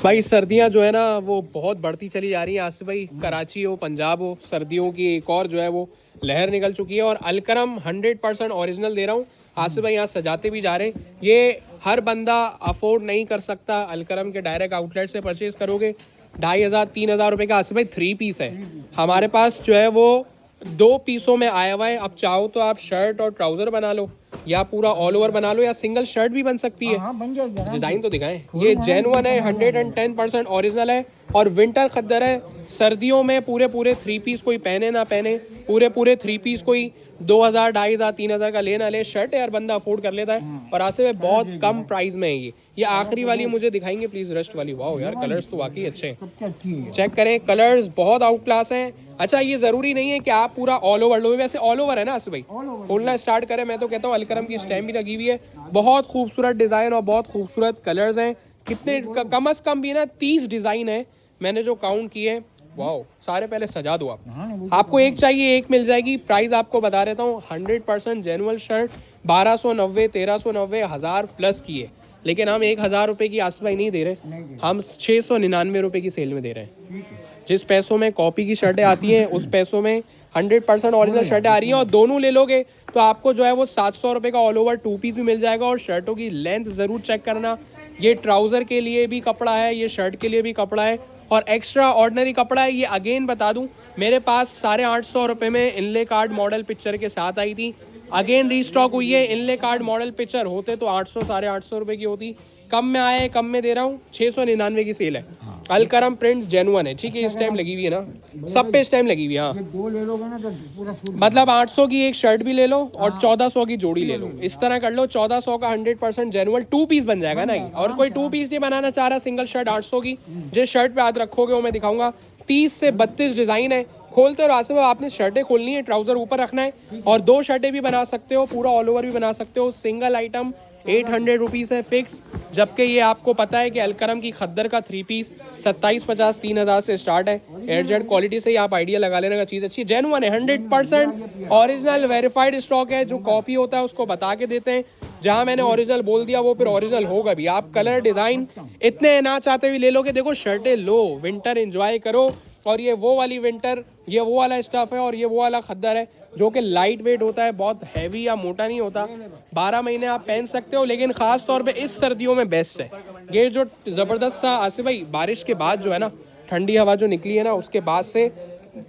भाई सर्दियां जो है ना वो बहुत बढ़ती चली जा रही हैं। आसिफ भाई कराची हो पंजाब हो, सर्दियों की एक और जो है वो लहर निकल चुकी है। और अलकरम 100% ओरिजिनल दे रहा हूँ। आसिफ भाई यहाँ सजाते भी जा रहे हैं। ये हर बंदा अफोर्ड नहीं कर सकता। अलकरम के डायरेक्ट आउटलेट से परचेज करोगे 2500-3000 रुपये का आसिफ भाई 3 पीस है। हमारे पास जो है वो 2 पीसों में आया हुआ है। अब चाहो तो आप शर्ट और ट्राउजर बना लो, या पूरा ऑल ओवर बना लो, या सिंगल शर्ट भी बन सकती है। बन जाएगा। डिजाइन तो दिखाएं। ये जेन्युइन है, 110% ओरिजिनल है और विंटर खद्दर है। सर्दियों में पूरे पूरे 3 पीस कोई पहने ना पहने, पूरे पूरे 3 पीस कोई 2000, 2500, 3000 का ले ना ले, शर्ट यार बंदा अफोर्ड कर लेता है। और आसिफ में बहुत कम प्राइस में है ये आखिरी वाली मुझे दिखाएंगे प्लीज, रस्ट वाली। वाह यार कलर्स तो वाकई अच्छे हैं, चेक करें, कलर्स बहुत आउट क्लास हैं। अच्छा ये जरूरी नहीं है कि आप पूरा ऑल ओवर लो, वैसे ऑल ओवर है ना आसिफ भाई। खोलना स्टार्ट करें, मैं तो कहता हूँ अलकरम की स्टैम्प भी लगी हुई है। बहुत खूबसूरत डिजाइन और बहुत खूबसूरत कलर्स हैं। कितने कम से कम भी ना 30 डिजाइन है मैंने जो काउंट किए। वाओ, सारे पहले सजा दो आप। आपको एक चाहिए एक मिल जाएगी। प्राइस आपको बता देता हूँ, 100% जेनुअल शर्ट 1290, 1390, 1000 प्लस की है। लेकिन हम 1000 रुपए की आसिफ भाई नहीं दे रहे, हम 699 रुपए की सेल में दे रहे हैं। जिस पैसों में कॉपी की शर्टें आती हैं उस पैसों में 100% ओरिजिनल शर्टें आ रही हैं। और दोनों ले लोगे तो आपको जो है वो 700 रुपये का ऑल ओवर 2 पीस भी मिल जाएगा। और शर्टों की लेंथ ज़रूर चेक करना, ये ट्राउज़र के लिए भी कपड़ा है, ये शर्ट के लिए भी कपड़ा है और एक्स्ट्रा ऑर्डिनरी कपड़ा है। ये अगेन बता दूं, मेरे पास 850 रुपये में इनले कार्ड मॉडल पिक्चर के साथ आई थी। अगेन रीस्टॉक हुई है। इनले कार्ड मॉडल पिक्चर होते तो 800, 850 रुपये की होती। कम में आए, कम में दे रहा हूँ, 699 की सेल है। अलकरम प्रिंट्स जेनुअन है, ठीक है। इस टाइम लगी हुई है ना, सब पे इस टाइम लगी हुई है। हाँ, दो ले लोगे ना तो पूरा मतलब 800 की एक शर्ट भी ले लो और 1400 की जोड़ी ले लो, इस तरह कर लो। 1400 का 100% जेनुअल 2 पीस बन जाएगा ना। और कोई 2 पीस नहीं बनाना चाह रहा, सिंगल शर्ट 800 की, जिस शर्ट पे हाथ रखोगे वो मैं दिखाऊंगा। 30 से 32 डिजाइन है। खोलते हो आसिफ, आपने शर्टें खोलनी है, ट्राउजर ऊपर रखना है और 2 शर्टें भी बना सकते हो, पूरा ऑल ओवर भी बना सकते हो। सिंगल आइटम 800 रुपीज़ है फिक्स। जबकि ये आपको पता है कि अलकरम की खद्दर का 3 पीस 2750, 3000 से स्टार्ट है। एयरजेट क्वालिटी से ही आप आइडिया लगा लेने का, चीज़ अच्छी जेन्युइन है, 100% ओरिजिनल वेरीफाइड स्टॉक है। जो कॉपी होता है उसको बता के देते हैं, जहां मैंने ओरिजिनल बोल दिया वो फिर ओरिजिनल होगा भी। आप कलर डिज़ाइन इतने ना चाहते हुए ले लोगे। देखो शर्टें लो, विंटर एंजॉय करो। और ये वो वाली विंटर, ये वो वाला स्टफ है और ये वो वाला खद्दर है जो कि लाइट वेट होता है, बहुत हैवी या मोटा नहीं होता। 12 महीने आप पहन सकते हो, लेकिन खास तौर पे इस सर्दियों में बेस्ट है। ये जो ज़बरदस्त सा आसिफ भाई बारिश के बाद जो है ना, ठंडी हवा जो निकली है ना, उसके बाद से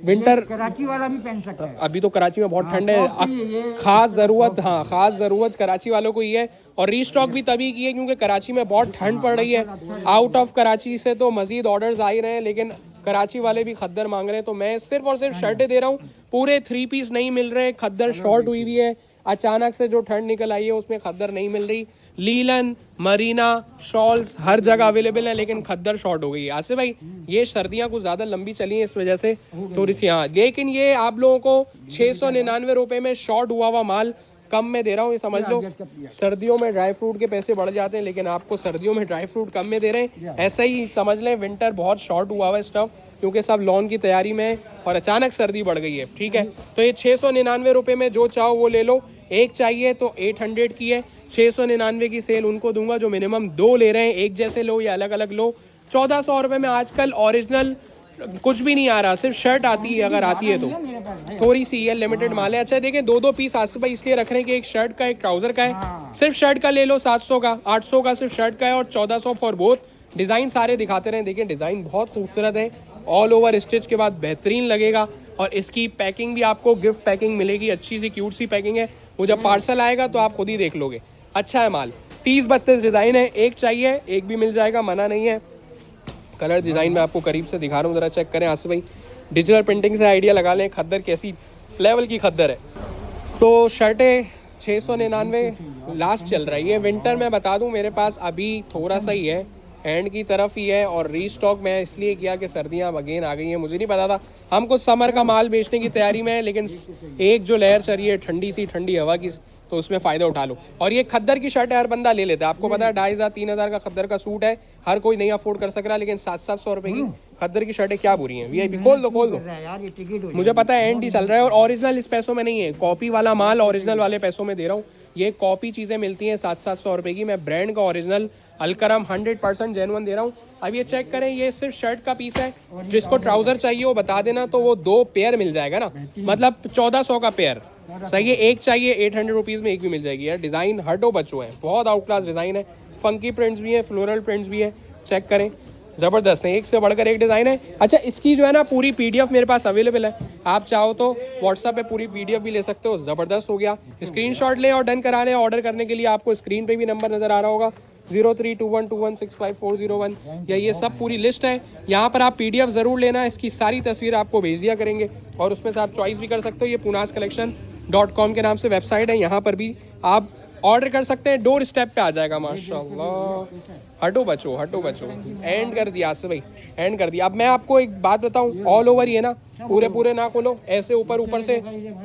विंटर कराची वाला भी पहन सकता है। अभी तो कराची में बहुत ठंड है। खास ज़रूरत, हाँ खास ज़रूरत कराची वालों को ही है। और रीस्टॉक भी तभी की है क्योंकि कराची में बहुत ठंड पड़ रही है। आउट ऑफ कराची से तो मजीद ऑर्डर्स आ ही रहे हैं, लेकिन कराची वाले भी खद्दर मांग रहे हैं। तो मैं सिर्फ और सिर्फ शर्टें दे रहा हूँ, पूरे 3 पीस नहीं मिल रहे। खद्दर शॉर्ट हुई हुई है, अचानक से जो ठंड निकल आई है उसमें खद्दर नहीं मिल रही। लीलन, मरीना, शॉल्स हर जगह अवेलेबल है, लेकिन खद्दर शॉर्ट हो गई है। आसिफ भाई ये सर्दियाँ कुछ ज़्यादा लंबी चली हैं, इस वजह से थोड़ी सी। हाँ, लेकिन ये आप लोगों को 699 रुपये में शॉर्ट हुआ हुआ माल कम में दे रहा हूँ, ये समझ लो। सर्दियों में ड्राई फ्रूट के पैसे बढ़ जाते हैं, लेकिन आपको सर्दियों में ड्राई फ्रूट कम में दे रहे हैं। ऐसा ही समझ लें, विंटर बहुत शॉर्ट हुआ हुआ है स्टफ, क्योंकि सब लॉन की तैयारी में है और अचानक सर्दी बढ़ गई है, ठीक है। तो ये 699 रुपये में जो चाहो वो ले लो। एक चाहिए तो 800 की है, 699 की सेल उनको दूंगा जो मिनिमम 2 ले रहे हैं। एक जैसे लो या अलग अलग लो। 1400 रुपये में आजकल ओरिजिनल कुछ भी नहीं आ रहा, सिर्फ शर्ट आती है, अगर आती है तो थोड़ी सी ये लिमिटेड माल है। अच्छा देखें, 2-2 पीस आसिफ भाई इसलिए रख रहे हैं कि एक शर्ट का एक ट्राउजर का है। सिर्फ शर्ट का ले लो 700 का, 800 का सिर्फ शर्ट का है और 1400 फॉर बोथ। डिज़ाइन सारे दिखाते रहे, देखिए डिज़ाइन बहुत खूबसूरत है, ऑल ओवर स्टिच के बाद बेहतरीन लगेगा। और इसकी पैकिंग भी आपको गिफ्ट पैकिंग मिलेगी, अच्छी सी क्यूट सी पैकिंग है। वो जब पार्सल आएगा तो आप खुद ही देख लोगे। अच्छा है माल, 30-32 डिज़ाइन है। एक चाहिए एक भी मिल जाएगा, मना नहीं है। कलर डिज़ाइन में आपको करीब से दिखा रहा हूँ, ज़रा चेक करें आसिफ भाई। डिजिटल प्रिंटिंग से आइडिया लगा लें खद्दर कैसी लेवल की खद्दर है। तो शर्टें 699 लास्ट चल रही है। विंटर में बता दूं मेरे पास अभी थोड़ा सा ही है, एंड की तरफ ही है। और रीस्टॉक मैं इसलिए किया कि सर्दियां अगेन आ गई हैं, मुझे नहीं पता था। हम कुछ समर का माल बेचने की तैयारी में है, लेकिन एक जो लहर चल रही है ठंडी सी, ठंडी हवा की, तो उसमें फ़ायदा उठा लो। और ये खद्दर की शर्ट है, हर बंदा ले लेता है। आपको पता है 2500-3000 का खद्दर का सूट है, हर कोई नहीं अफोर्ड कर सक रहा, लेकिन 700-700 रुपये की खद्दर की शर्टें क्या बुरी हैं। वीआईपी खोल दो, मुझे पता है एंड ही चल रहा है। और ओरिजिनल इस पैसों में नहीं है, कॉपी वाला माल ओरिजिनल वाले पैसों में दे रहा हूँ। ये कॉपी चीज़ें मिलती हैं 700-700 रुपये की। मैं ब्रांड का ओरिजिनल अलकरम 100% जेन्युइन दे रहा हूँ। अब ये चेक करें, ये सिर्फ शर्ट का पीस है। जिसको ट्राउजर चाहिए वो बता देना, तो वो 2 पेयर मिल जाएगा ना, मतलब 1400 का पेयर। सही है, एक चाहिए 800 रुपीज़ में एक भी मिल जाएगी यार। डिज़ाइन हटो बच्चों है, बहुत आउट क्लास डिज़ाइन है। फंकी प्रिंट्स भी है, फ्लोरल प्रिंट्स भी है, चेक करें, ज़बरदस्त है, एक से बढ़कर एक डिज़ाइन है। अच्छा, इसकी जो है ना पूरी PDF मेरे पास अवेलेबल है, आप चाहो तो व्हाट्सएप पे पूरी PDF भी ले सकते हो। ज़बरदस्त हो गया, स्क्रीनशॉट लें और डन करा लें। ऑर्डर करने के लिए आपको स्क्रीन पे भी नंबर नज़र आ रहा होगा 032121654001, या ये सब पूरी लिस्ट है। यहाँ पर आप PDF ज़रूर लेना, इसकी सारी तस्वीर आपको भेज दिया करेंगे और उसमें से आप चॉइस भी कर सकते हो। ये punascollection.com के नाम से वेबसाइट है, यहाँ पर भी आप ऑर्डर कर सकते हैं, डोर स्टेप पे आ जाएगा। माशाल्लाह, हटो बच्चों, हटो बच्चों, एंड कर दिया आसिफ भाई, एंड कर दिया। अब मैं आपको एक बात बताऊं, ऑल ओवर ये ना पूरे ना खोलो, ऐसे ऊपर से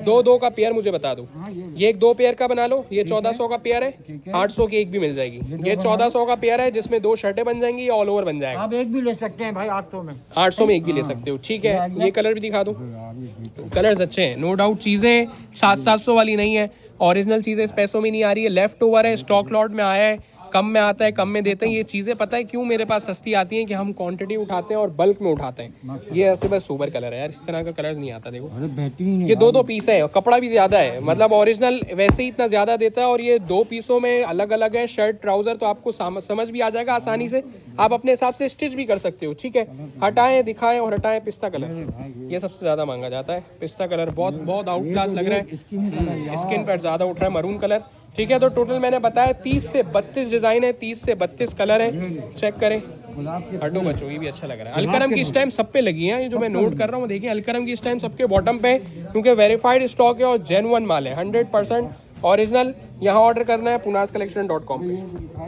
2 का पेयर मुझे बता दो। ये एक 2 पेयर का बना लो, ये 1400 का पेयर है, 800 की एक भी मिल जाएगी। ये 1400 का पेयर है जिसमें 2 शर्टें बन जाएंगी, ऑल ओवर बन जाएगा। आप एक भी ले सकते हैं भाई 800 में, 800 में एक भी ले सकते हो, ठीक है। ये कलर भी दिखा दो, कलर्स अच्छे हैं, नो डाउट। चीज़ें 700 वाली नहीं है, ओरिजिनल चीज़ें इस पैसों में नहीं आ रही है, लेफ्ट ओवर है, स्टॉक लॉट में आया है, कम में आता है, कम में देते हैं। ये चीज़ें पता है क्यों मेरे पास सस्ती आती हैं कि हम क्वांटिटी उठाते हैं और बल्क में उठाते हैं। ये ऐसे बस सुपर कलर है यार, इस तरह का कलर्स नहीं आता। देखो अरे बेहतरीन है। ये 2 पीस है, कपड़ा भी ज़्यादा है, मतलब ओरिजिनल वैसे ही इतना ज़्यादा देता है, और ये 2 पीसों में अलग अलग है शर्ट ट्राउज़र, तो आपको समझ भी आ जाएगा आसानी से। आप अपने हिसाब से स्टिच भी कर सकते हो, ठीक है। हटाएं, दिखाएं और हटाएं। पिस्ता कलर ये सबसे ज़्यादा मांगा जाता है, पिस्ता कलर बहुत आउट क्लास लग रहा है, स्किन पर ज़्यादा उठ रहा है मरून कलर, ठीक है। तो टोटल मैंने बताया 30 से 32 डिज़ाइन है, 30 से 32 कलर है, चेक करें। हटो बच्चों, ये भी अच्छा लग रहा है। अलकरम की स्टैम्प सब पे लगी है, ये जो मैं नोट कर रहा हूँ, देखिए अलकरम की स्टैम्प सबके बॉटम पे, क्योंकि वेरीफाइड स्टॉक है और जेन्युइन माल है, 100% ओरिजिनल। यहाँ ऑर्डर करना है punascollection.com पे।